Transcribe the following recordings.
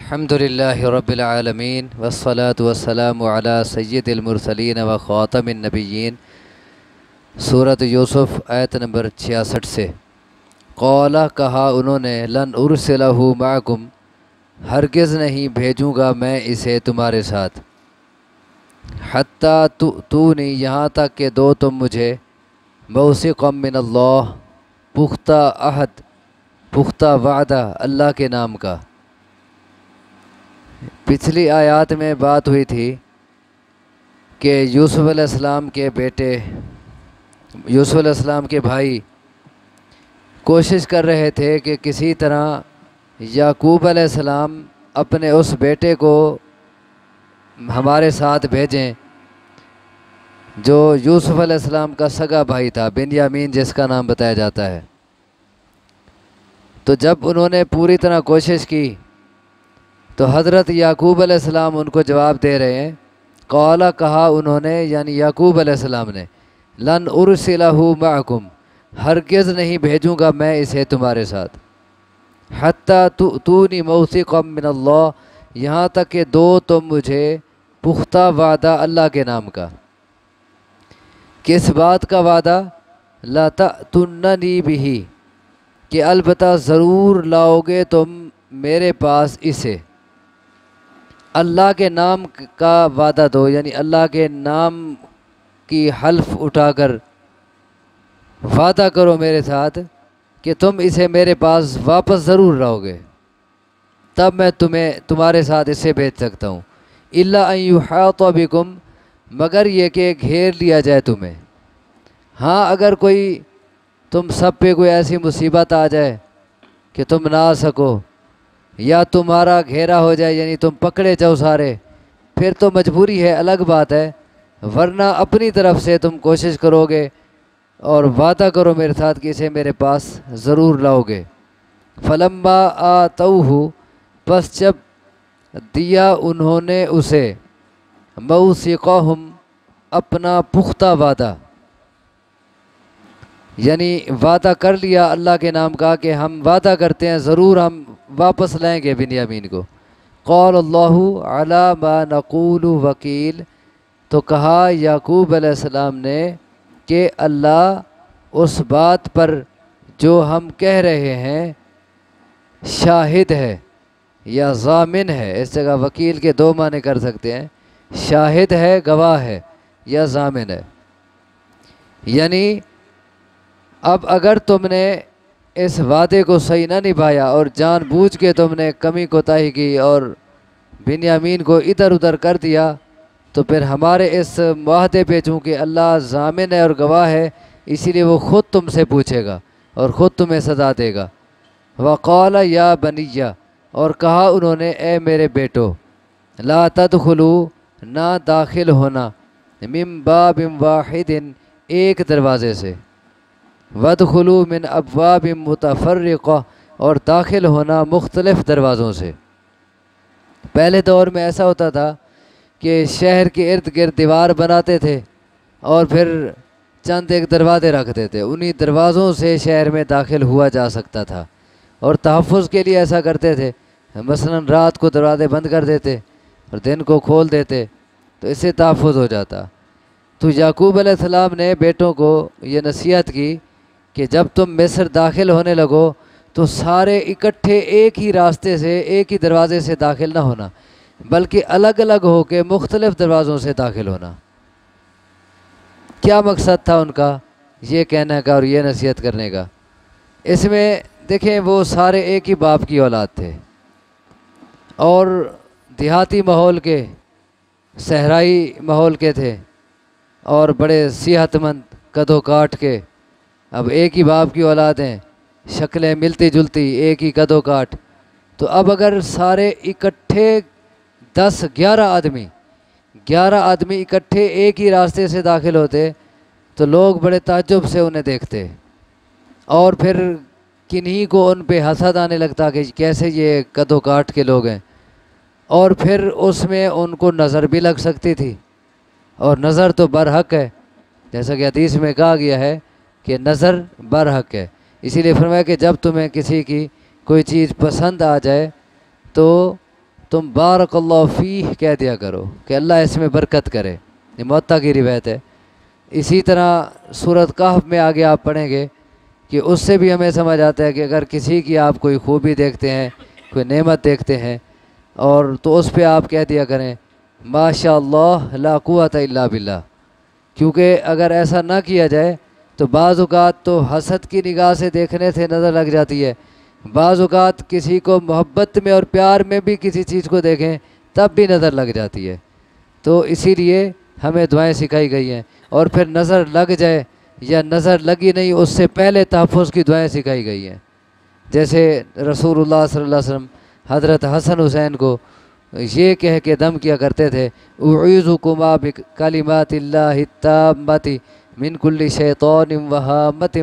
الحمد للہ رب العالمین والصلاة والسلام علی سید المرسلین و خاتم النبیین۔ سورۃ یوسف آیت نمبر 66 سے قولا کہا انہوں نے لن ارسلہ معکم ہرگز نہیں بھیجوں گا میں اسے تمہارے ساتھ، حتیٰ تؤتونی یہاں تک کہ دو تم مجھے موثقا من اللہ پختہ عہد پختہ وعدہ اللہ کے نام کا۔ پچھلی آیات میں بات ہوئی تھی کہ یوسف علیہ السلام کے بیٹے یوسف علیہ السلام کے بھائی کوشش کر رہے تھے کہ کسی طرح یعقوب علیہ السلام اپنے اس بیٹے کو ہمارے ساتھ بھیجیں جو یوسف علیہ السلام کا سگا بھائی تھا، بنیامین جس کا نام بتایا جاتا ہے۔ تو جب انہوں نے پوری طرح کوشش کی تو حضرت یعقوب علیہ السلام ان کو جواب دے رہے ہیں، قولا کہا انہوں نے یعنی یعقوب علیہ السلام نے، لن ارسلہ معکم ہرگز نہیں بھیجوں گا میں اسے تمہارے ساتھ، حتیٰ تؤتونی موثقا من اللہ یہاں تک کہ دو تم مجھے پختہ وعدہ اللہ کے نام کا۔ کس بات کا وعدہ؟ لتأتوننی بہ کہ البتہ ضرور لاؤ گے تم میرے پاس اسے، اللہ کے نام کا وعدہ دو، یعنی اللہ کے نام کی حلف اٹھا کر وعدہ کرو میرے ساتھ کہ تم اسے میرے پاس واپس ضرور لاؤ گے، تب میں تمہارے ساتھ اسے بھیج سکتا ہوں۔ الا ان یحاط بکم مگر یہ کہ گھیر لیا جائے تمہیں۔ ہاں اگر کوئی تم سب پہ کوئی ایسی مصیبت آ جائے کہ تم نہ آ سکو یا تمہارا گھیرا ہو جائے یعنی تم پکڑے جاؤ سارے، پھر تو مجبوری ہے، الگ بات ہے، ورنہ اپنی طرف سے تم کوشش کرو گے اور وعدہ کرو میرے ساتھ کہ اسے میرے پاس ضرور لاؤ گے۔ فلما آتوہ پس جب دیا انہوں نے اسے موثقہم اپنا پختہ وعدہ، یعنی وعدہ کر لیا اللہ کے نام کا کہ ہم وعدہ کرتے ہیں ضرور ہم واپس لائیں گے بنیامین کو۔ قال اللہ علی ما نقول وکیل تو کہا یعقوب علیہ السلام نے کہ اللہ اس بات پر جو ہم کہہ رہے ہیں شاہد ہے یا ضامن ہے، اس جگہ وکیل کے دو معنی کر سکتے ہیں، شاہد ہے گواہ ہے یا ضامن ہے۔ یعنی اب اگر تم نے اس وعدے کو صحیح نہ نبھایا اور جان بوجھ کے تم نے کمی کوتاہی کی اور بنیامین کو ادھر ادھر کر دیا تو پھر ہمارے اس معاہدے پہ چونکہ اللہ ضامن ہے اور گواہ ہے اسی لیے وہ خود تم سے پوچھے گا اور خود تمہیں سزا دے گا۔ وقال یا بنیہ اور کہا انہوں نے اے میرے بیٹو، لا تدخلوا نہ داخل ہونا، من باب واحد ایک دروازے سے، وادخلوا من ابواب متفرقہ اور داخل ہونا مختلف دروازوں سے۔ پہلے دور میں ایسا ہوتا تھا کہ شہر کے ارد گرد دیوار بناتے تھے اور پھر چند ایک دروازے رکھتے تھے، انہی دروازوں سے شہر میں داخل ہوا جا سکتا تھا، اور تحفظ کے لیے ایسا کرتے تھے، مثلا رات کو دروازے بند کر دیتے اور دن کو کھول دیتے تو اس سے تحفظ ہو جاتا۔ تو یعقوب علیہ السلام نے بیٹوں کو یہ نصیحت کی کہ جب تم مصر داخل ہونے لگو تو سارے اکٹھے ایک ہی راستے سے ایک ہی دروازے سے داخل نہ ہونا بلکہ الگ الگ ہو کے مختلف دروازوں سے داخل ہونا۔ کیا مقصد تھا ان کا یہ کہنے کا اور یہ نصیحت کرنے کا؟ اس میں دیکھیں وہ سارے ایک ہی باپ کی اولاد تھے اور دیہاتی ماحول کے، صحرائی ماحول کے تھے اور بڑے صحت مند قد و کاٹ کے۔ اب ایک ہی باپ کی اولاد ہیں، شکلیں ملتی جلتی، ایک ہی قد و کاٹ، تو اب اگر سارے اکٹھے 11 آدمی اکٹھے ایک ہی راستے سے داخل ہوتے تو لوگ بڑے تعجب سے انہیں دیکھتے اور پھر کنہی کو ان پہ حسد آنے لگتا کہ کیسے یہ قد و کاٹ کے لوگ ہیں، اور پھر اس میں ان کو نظر بھی لگ سکتی تھی، اور نظر تو برحق ہے، جیسا کہ حدیث میں کہا گیا ہے کہ نظر برحق ہے۔ اسی لیے فرمایا کہ جب تمہیں کسی کی کوئی چیز پسند آ جائے تو تم بارک اللہ فیہ کہہ دیا کرو کہ اللہ اس میں برکت کرے، یہ موطا کی روایت ہے۔ اسی طرح سورۃ کہف میں آگے آپ پڑھیں گے کہ اس سے بھی ہمیں سمجھ آتا ہے کہ اگر کسی کی آپ کوئی خوبی دیکھتے ہیں، کوئی نعمت دیکھتے ہیں، اور تو اس پہ آپ کہہ دیا کریں ماشاء اللہ لا قوت الا باللہ، کیونکہ اگر ایسا نہ کیا جائے تو بعض اوقات تو حسد کی نگاہ سے دیکھنے سے نظر لگ جاتی ہے، بعض اوقات کسی کو محبت میں اور پیار میں بھی کسی چیز کو دیکھیں تب بھی نظر لگ جاتی ہے۔ تو اسی لیے ہمیں دعائیں سکھائی گئی ہیں، اور پھر نظر لگ جائے یا نظر لگی نہیں اس سے پہلے تحفظ کی دعائیں سکھائی گئی ہیں۔ جیسے رسول اللہ صلی اللہ علیہ وسلم حضرت حسن حسین کو یہ کہہ کے دم کیا کرتے تھے اعوذکما بکلمات اللہ التامۃ من کل شیطان وہامۃ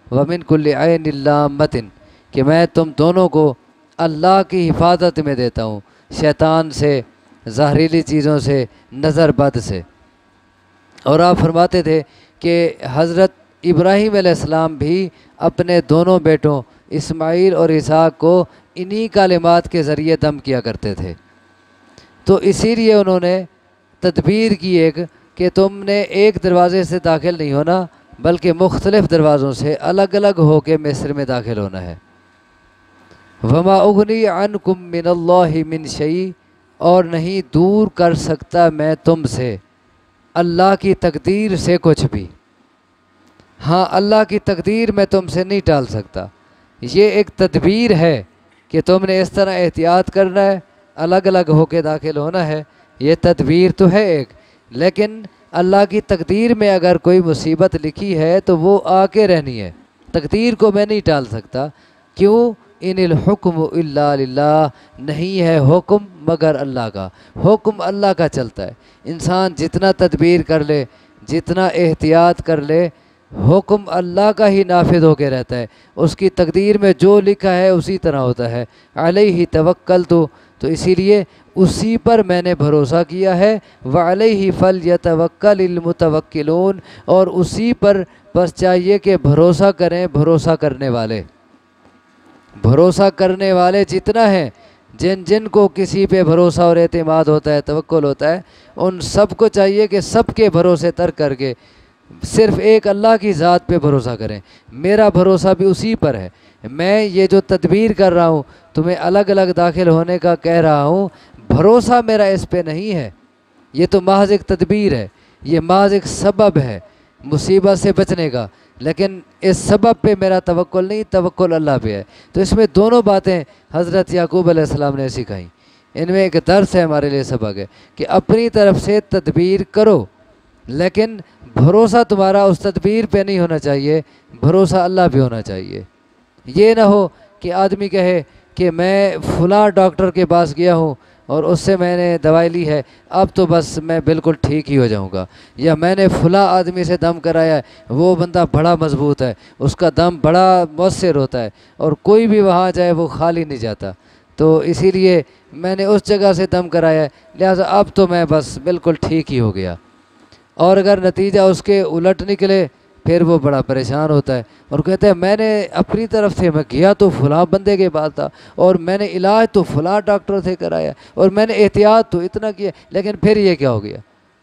ومن کل عین لامۃ، کہ میں تم دونوں کو اللہ کی حفاظت میں دیتا ہوں، شیطان سے، ظاہریلی چیزوں سے، نظر بد سے۔ اور آپ فرماتے تھے کہ حضرت ابراہیم علیہ السلام بھی اپنے دونوں بیٹوں اسماعیل اور اسحاق کو انہی کلمات کے ذریعے دم کیا کرتے تھے۔ تو اسی لیے انہوں نے تدبیر کی ایک کہ تم نے ایک دروازے سے داخل نہیں ہونا بلکہ مختلف دروازوں سے الگ الگ ہو کے مصر میں داخل ہونا ہے۔ وما اغنی عنکم من اللہ من شیء، اور نہیں دور کر سکتا میں تم سے اللہ کی تقدیر سے کچھ بھی، ہاں اللہ کی تقدیر میں تم سے نہیں ٹال سکتا۔ یہ ایک تدبیر ہے کہ تم نے اس طرح احتیاط کرنا ہے، الگ الگ ہو کے داخل ہونا ہے، یہ تدبیر تو ہے ایک، لیکن اللہ کی تقدیر میں اگر کوئی مصیبت لکھی ہے تو وہ آ کے رہنی ہے، تقدیر کو میں نہیں ٹال سکتا۔ کیوں؟ ان الحکم الا للہ، نہیں ہے حکم مگر اللہ کا، حکم اللہ کا چلتا ہے۔ انسان جتنا تدبیر کر لے، جتنا احتیاط کر لے، حکم اللہ کا ہی نافذ ہو کے رہتا ہے، اس کی تقدیر میں جو لکھا ہے اسی طرح ہوتا ہے۔ علیہ توکلت، تو اسی لیے اسی پر میں نے بھروسہ کیا ہے، وعلیہ فلیتوکل المتوکلون، اور اسی پر بس چاہیے کہ بھروسہ کریں بھروسہ کرنے والے، بھروسہ کرنے والے جتنا ہیں، جن جن کو کسی پہ بھروسہ اور اعتماد ہوتا ہے، توکل ہوتا ہے، ان سب کو چاہیے کہ سب کے بھروسے ترک کر کے صرف ایک اللہ کی ذات پہ بھروسہ کریں۔ میرا بھروسہ بھی اسی پر ہے، میں یہ جو تدبیر کر رہا ہوں، تمہیں الگ الگ داخل ہونے کا کہہ رہا ہوں، بھروسہ میرا اس پہ نہیں ہے، یہ تو محض ایک تدبیر ہے، یہ محض ایک سبب ہے مصیبت سے بچنے کا، لیکن اس سبب پہ میرا توکل نہیں، توکل اللہ پہ ہے۔ تو اس میں دونوں باتیں حضرت یعقوب علیہ السلام نے سکھائیں، ان میں ایک درس ہے ہمارے لیے، سبق ہے کہ اپنی طرف سے تدبیر کرو، لیکن بھروسہ تمہارا اس تدبیر پہ نہیں ہونا چاہیے، بھروسہ اللہ پہ ہونا چاہیے۔ یہ نہ ہو کہ آدمی کہے کہ میں فلاں ڈاکٹر کے پاس گیا ہوں اور اس سے میں نے دوائی لی ہے، اب تو بس میں بالکل ٹھیک ہی ہو جاؤں گا، یا میں نے فلاں آدمی سے دم کرایا ہے، وہ بندہ بڑا مضبوط ہے، اس کا دم بڑا مؤثر ہوتا ہے، اور کوئی بھی وہاں جائے وہ خالی نہیں جاتا، تو اسی لیے میں نے اس جگہ سے دم کرایا ہے، لہٰذا اب تو میں بس بالکل ٹھیک ہی ہو گیا۔ اور اگر نتیجہ اس کے الٹ نکلے پھر وہ بڑا پریشان ہوتا ہے اور کہتا ہے میں نے اپنی طرف سے، میں گیا تو فلاں بندے کے پاس تھا، اور میں نے علاج تو فلاں ڈاکٹر سے کرایا، اور میں نے احتیاط تو اتنا کیا، لیکن پھر یہ کیا ہو گیا؟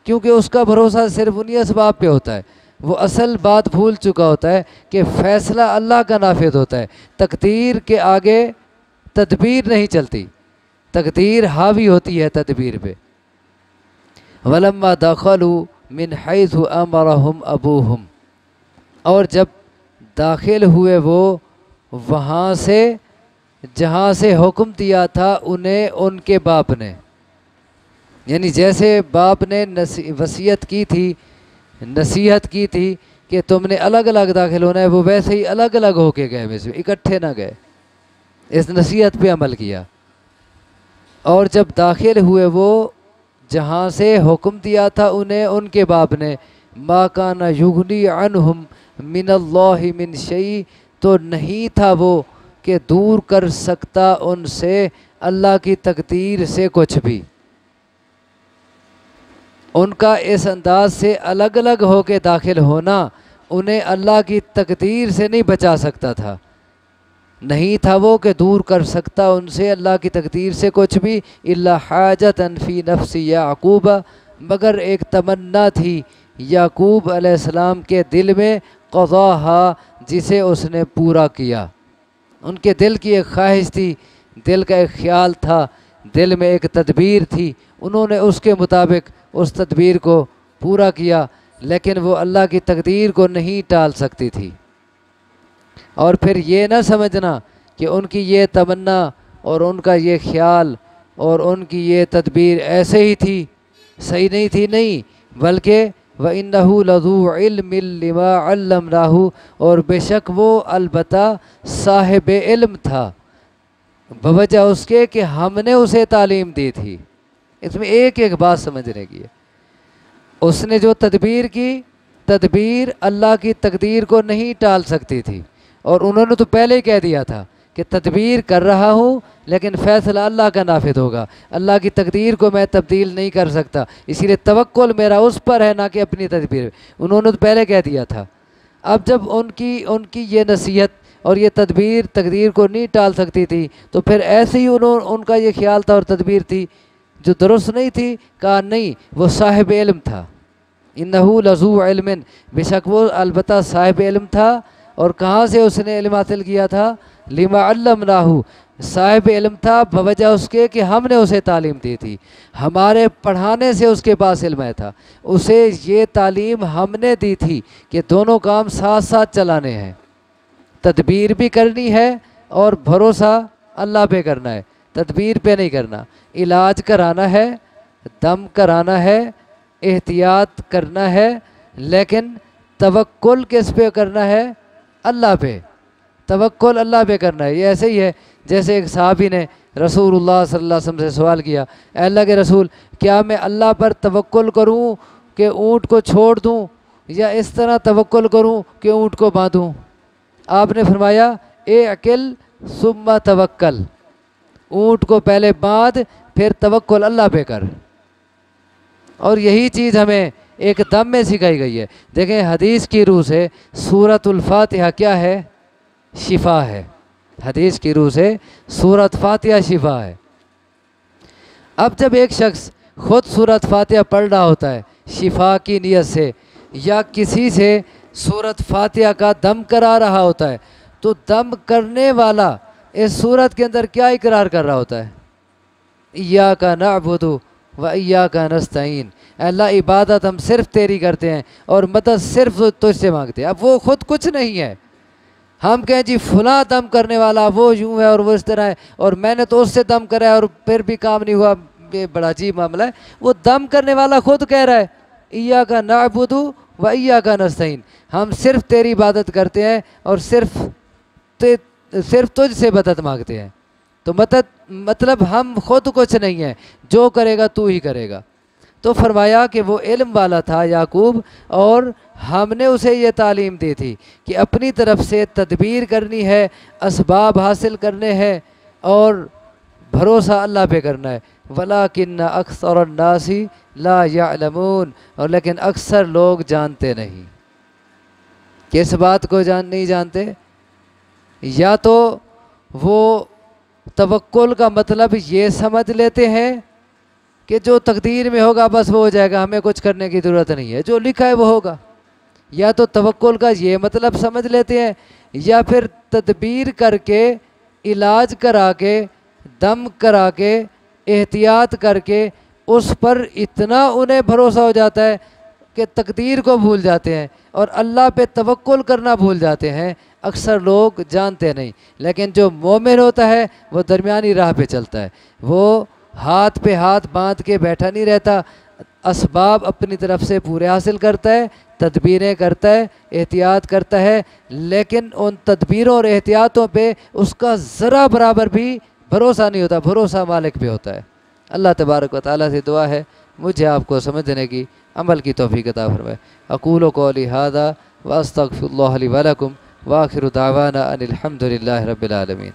کیونکہ اس کا بھروسہ صرف انہی اسباب پہ ہوتا ہے، وہ اصل بات بھول چکا ہوتا ہے کہ فیصلہ اللہ کا نافذ ہوتا ہے، تقدیر کے آگے تدبیر نہیں چلتی، تقدیر حاوی ہوتی ہے تدبیر پہ۔ وَلَمَّا دَخَلُوا مِنْ حَيْثُ أَمَرَهُمْ أَبُوهُمْ، اور جب داخل ہوئے وہ وہاں سے جہاں سے حکم دیا تھا انہیں ان کے باپ نے، یعنی جیسے باپ نے وصیت کی تھی، نصیحت کی تھی کہ تم نے الگ الگ داخل ہونا ہے، وہ ویسے ہی الگ الگ ہو کے گئے، ویسے اکٹھے نہ گئے، اس نصیحت پہ عمل کیا۔ اور جب داخل ہوئے وہ جہاں سے حکم دیا تھا انہیں ان کے باپ نے، ما کان یغنی عنہم من اللہ من شیء، تو نہیں تھا وہ کہ دور کر سکتا ان سے اللہ کی تقدیر سے کچھ بھی۔ ان کا اس انداز سے الگ الگ ہو کے داخل ہونا انہیں اللہ کی تقدیر سے نہیں بچا سکتا تھا، نہیں تھا وہ کہ دور کر سکتا ان سے اللہ کی تقدیر سے کچھ بھی، الا حاجۃ فی نفس یعقوب، مگر ایک تمنا تھی یعقوب علیہ السلام کے دل میں، قضاہا، جسے اس نے پورا کیا۔ ان کے دل کی ایک خواہش تھی، دل کا ایک خیال تھا، دل میں ایک تدبیر تھی، انہوں نے اس کے مطابق اس تدبیر کو پورا کیا، لیکن وہ اللہ کی تقدیر کو نہیں ٹال سکتی تھی۔ اور پھر یہ نہ سمجھنا کہ ان کی یہ تمنا اور ان کا یہ خیال اور ان کی یہ تدبیر ایسے ہی تھی، صحیح نہیں تھی، نہیں، بلکہ وَإِنَّهُ لَذُو عِلْمٍ لِمَا عَلَّمْنَاهُ، اور بے شک وہ البتہ صاحب علم تھا، بوجہ اس کے کہ ہم نے اسے تعلیم دی تھی۔ اس میں ایک ایک بات سمجھنے کی ہے، اس نے جو تدبیر کی، تدبیر اللہ کی تقدیر کو نہیں ٹال سکتی تھی، اور انہوں نے تو پہلے ہی کہہ دیا تھا کہ تدبیر کر رہا ہوں لیکن فیصلہ اللہ کا نافذ ہوگا، اللہ کی تقدیر کو میں تبدیل نہیں کر سکتا، اسی لیے توکل میرا اس پر ہے نہ کہ اپنی تدبیر، انہوں نے تو پہلے کہہ دیا تھا۔ اب جب ان کی یہ نصیحت اور یہ تدبیر تقدیر کو نہیں ٹال سکتی تھی، تو پھر ایسے ہی ان کا یہ خیال تھا اور تدبیر تھی جو درست نہیں تھی، کہا نہیں، وہ صاحب علم تھا، انہو لذو علم، بے شک وہ البتہ صاحب علم تھا، اور کہاں سے اس نے علم حاصل کیا تھا؟ لما علمناہ، صاحب علم تھا بوجہ اس کے کہ ہم نے اسے تعلیم دی تھی، ہمارے پڑھانے سے اس کے پاس علم ہے تھا، اسے یہ تعلیم ہم نے دی تھی کہ دونوں کام ساتھ ساتھ چلانے ہیں، تدبیر بھی کرنی ہے اور بھروسہ اللہ پہ کرنا ہے، تدبیر پہ نہیں کرنا، علاج کرانا ہے، دم کرانا ہے، احتیاط کرنا ہے، لیکن توکل کس پہ کرنا ہے؟ اللہ پہ، توکل اللہ پہ کرنا ہے۔ یہ ایسے ہی ہے جیسے ایک صحابی نے رسول اللہ صلی اللہ علیہ وسلم سے سوال کیا، اے اللہ کے رسول، کیا میں اللہ پر توکل کروں کہ اونٹ کو چھوڑ دوں، یا اس طرح توکل کروں کہ اونٹ کو باندھوں؟ آپ نے فرمایا اعقل ثم توکل، اونٹ کو پہلے باندھ پھر توکل اللہ پہ کر۔ اور یہی چیز ہمیں ایک دم میں سکھائی گئی ہے۔ دیکھیں حدیث کی روح سے سورۃ الفاتحہ کیا ہے؟ شفا ہے، حدیث کی روح سے سورۃ فاتحہ شفا ہے۔ اب جب ایک شخص خود سورۃ فاتحہ پڑھ رہا ہوتا ہے شفا کی نیت سے، یا کسی سے سورۃ فاتحہ کا دم کرا رہا ہوتا ہے، تو دم کرنے والا اس سورت کے اندر کیا اقرار کر رہا ہوتا ہے؟ ایاک نعبد و ایاک نستعین، اے اللہ عبادت ہم صرف تیری کرتے ہیں اور مدد صرف تجھ سے مانگتے ہیں۔ اب وہ خود کچھ نہیں ہے، ہم کہیں جی فلاں دم کرنے والا وہ یوں ہے اور وہ اس طرح ہے، اور میں نے تو اس سے دم کرا ہے اور پھر بھی کام نہیں ہوا، یہ بڑا عجیب معاملہ ہے۔ وہ دم کرنے والا خود کہہ رہا ہے ایاک نعبد و ایاک نستعین، ہم صرف تیری عبادت کرتے ہیں اور صرف تجھ سے مدد مانگتے ہیں۔ تو مطلب ہم خود کچھ نہیں ہیں، جو کرے گا تو ہی کرے گا۔ تو فرمایا کہ وہ علم والا تھا یعقوب، اور ہم نے اسے یہ تعلیم دی تھی کہ اپنی طرف سے تدبیر کرنی ہے، اسباب حاصل کرنے ہیں، اور بھروسہ اللہ پہ کرنا ہے۔ وَلَٰكِنَّ أَكْثَرَ النَّاسِ لَا يَعْلَمُونَ، اور لیکن اکثر لوگ جانتے نہیں۔ کس بات کو نہیں جانتے؟ یا تو وہ توکل کا مطلب یہ سمجھ لیتے ہیں کہ جو تقدیر میں ہوگا بس وہ ہو جائے گا، ہمیں کچھ کرنے کی ضرورت نہیں ہے، جو لکھا ہے وہ ہوگا، یا تو توکل کا یہ مطلب سمجھ لیتے ہیں، یا پھر تدبیر کر کے، علاج کرا کے، دم کرا کے، احتیاط کر کے اس پر اتنا انہیں بھروسہ ہو جاتا ہے کہ تقدیر کو بھول جاتے ہیں اور اللہ پہ توکل کرنا بھول جاتے ہیں۔ اکثر لوگ جانتے نہیں، لیکن جو مومن ہوتا ہے وہ درمیانی راہ پہ چلتا ہے، وہ ہاتھ پہ ہاتھ باندھ کے بیٹھا نہیں رہتا، اسباب اپنی طرف سے پورے حاصل کرتا ہے، تدبیریں کرتا ہے، احتیاط کرتا ہے، لیکن ان تدبیروں اور احتیاطوں پہ اس کا ذرا برابر بھی بھروسہ نہیں ہوتا، بھروسہ مالک پہ ہوتا ہے۔ اللہ تبارک و تعالیٰ سے دعا ہے مجھے آپ کو سمجھنے کی، عمل کی توفیق عطا فرمائے۔ اقول قولی ھذا واستغفر اللہ لی ولکم، وآخر دعوانا ان الحمد للہ رب العالمین۔